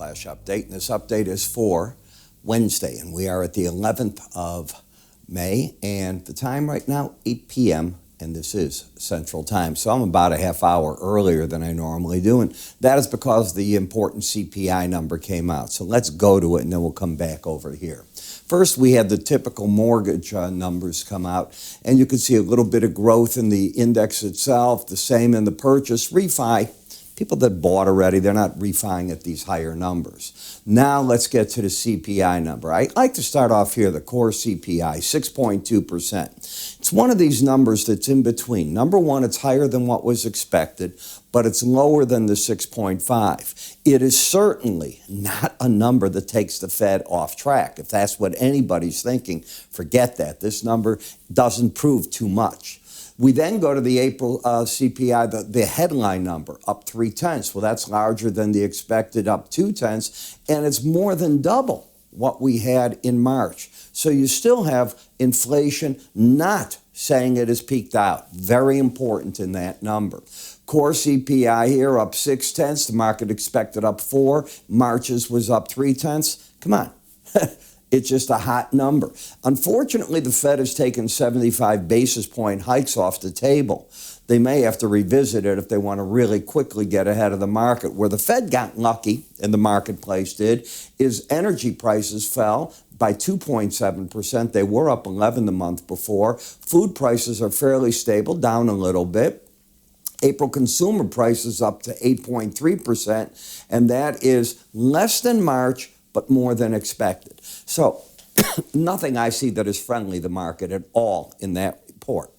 flash update, and this update is for Wednesday, and we are at the 11th of May, and the time right now, 8 p.m., and this is Central Time. So I'm about a half hour earlier than I normally do, and that is because the important CPI number came out. So let's go to it, and then we'll come back over here. First, we had the typical mortgage numbers come out, and you can see a little bit of growth in the index itself, the same in the purchase. Refi, people that bought already, they're not refining at these higher numbers. Now let's get to the CPI number. I like to start off here, the core CPI, 6.2%. It's one of these numbers that's in between. Number one, it's higher than what was expected, but it's lower than the 6.5. It is certainly not a number that takes the Fed off track. If that's what anybody's thinking, forget that. This number doesn't prove too much. We then go to the April CPI, the headline number, up 0.3. Well, that's larger than the expected, up 0.2, and it's more than double what we had in March. So you still have inflation not saying it has peaked out. Very important in that number. Core CPI here up 0.6. The market expected up 4. March's was up 0.3. Come on. It's just a hot number. Unfortunately, the Fed has taken 75 basis point hikes off the table. They may have to revisit it if they want to really quickly get ahead of the market. Where the Fed got lucky, and the marketplace did, is energy prices fell by 2.7%. They were up 11 the month before. Food prices are fairly stable, down a little bit. April consumer prices up to 8.3%, and that is less than March, but more than expected. So nothing I see that is friendly to the market at all in that report.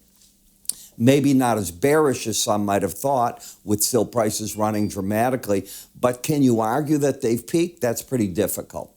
Maybe not as bearish as some might have thought, with still prices running dramatically, but can you argue that they've peaked? That's pretty difficult.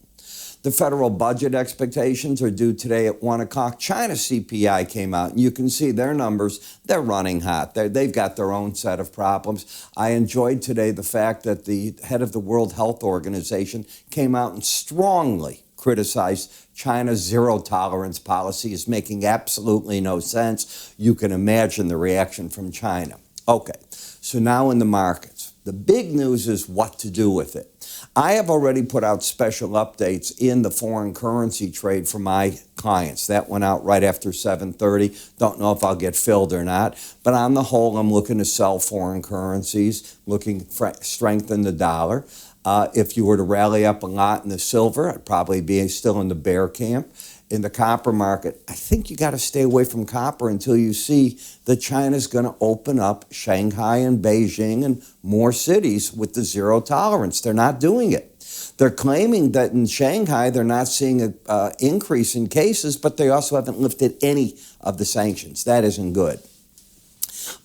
The federal budget expectations are due today at 1 o'clock. China CPI came out, and you can see their numbers. They're running hot. They've got their own set of problems. I enjoyed today the fact that the head of the World Health Organization came out and strongly criticized China's zero-tolerance policy is making absolutely no sense. You can imagine the reaction from China. Okay, so now in the markets. The big news is what to do with it. I have already put out special updates in the foreign currency trade for my clients. That went out right after 7:30. Don't know if I'll get filled or not. But on the whole, I'm looking to sell foreign currencies, looking to strengthen the dollar. If you were to rally up a lot in the silver, I'd probably be still in the bear camp. In the copper market, I think you got to stay away from copper until you see that China's going to open up Shanghai and Beijing and more cities with the zero tolerance. They're not doing it. They're claiming that in Shanghai, they're not seeing an increase in cases, but they also haven't lifted any of the sanctions. That isn't good.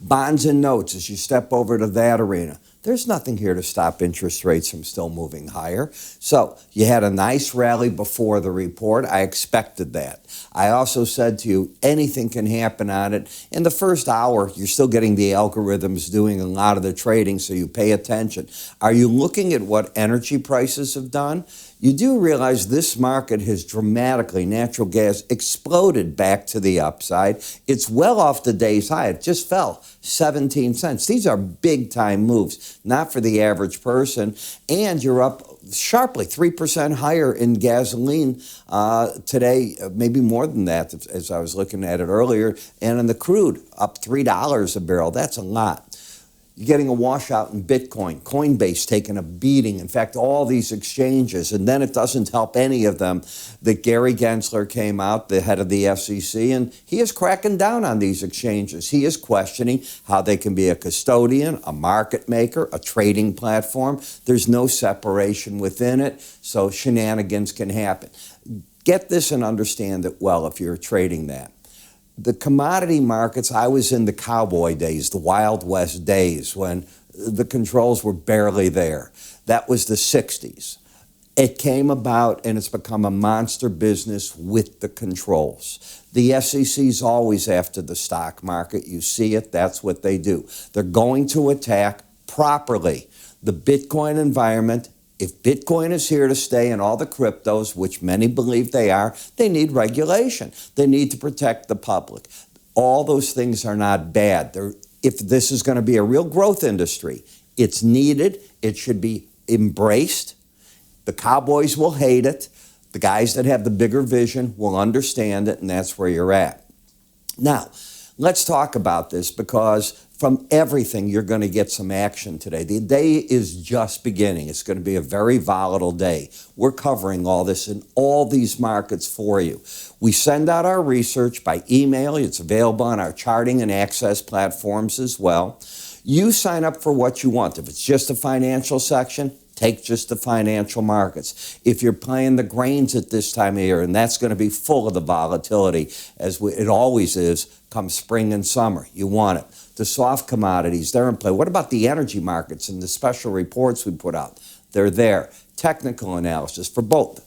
Bonds and notes, as you step over to that arena, there's nothing here to stop interest rates from still moving higher. So you had a nice rally before the report. I expected that. I also said to you, anything can happen on it. In the first hour, you're still getting the algorithms doing a lot of the trading, so you pay attention. Are you looking at what energy prices have done? You do realize this market has dramatically, natural gas exploded back to the upside. It's well off the day's high. It just fell 17 cents. These are big time moves, not for the average person. And you're up sharply, 3% higher in gasoline today, maybe more than that, as I was looking at it earlier. And in the crude, up $3 a barrel. That's a lot. You're getting a washout in Bitcoin, Coinbase taking a beating. In fact, all these exchanges, and then it doesn't help any of them that Gary Gensler came out, the head of the SEC, and he is cracking down on these exchanges. He is questioning how they can be a custodian, a market maker, a trading platform. There's no separation within it, so shenanigans can happen. Get this and understand it well if you're trading that. The commodity markets, I was in the cowboy days, the Wild West days, when the controls were barely there. That was the 60s. It came about and it's become a monster business with the controls. The SEC's always after the stock market. You see it, that's what they do. They're going to attack properly the Bitcoin environment. If Bitcoin is here to stay and all the cryptos, which many believe they are, they need regulation. They need to protect the public. All those things are not bad. If this is going to be a real growth industry, it's needed. It should be embraced. The cowboys will hate it. The guys that have the bigger vision will understand it, and that's where you're at. Now, let's talk about this, because from everything, you're going to get some action today. The day is just beginning. It's going to be a very volatile day. We're covering all this in all these markets for you. We send out our research by email. It's available on our charting and access platforms as well. You sign up for what you want. If it's just a financial section, take just the financial markets. If you're playing the grains at this time of year, and that's going to be full of the volatility, as it always is come spring and summer, you want it. The soft commodities, they're in play. What about the energy markets and the special reports we put out? They're there. Technical analysis for both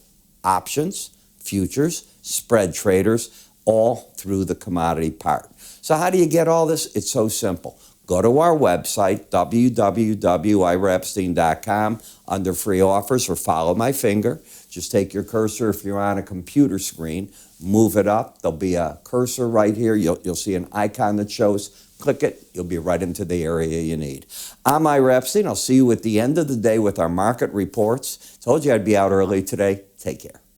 options, futures, spread traders, all through the commodity part. So how do you get all this? It's so simple. Go to our website, www.iraepstein.com, under free offers, or follow my finger. Just take your cursor if you're on a computer screen, move it up. There'll be a cursor right here. You'll see an icon that shows. Click it. You'll be right into the area you need. I'm Ira Epstein. I'll see you at the end of the day with our market reports. Told you I'd be out early today. Take care.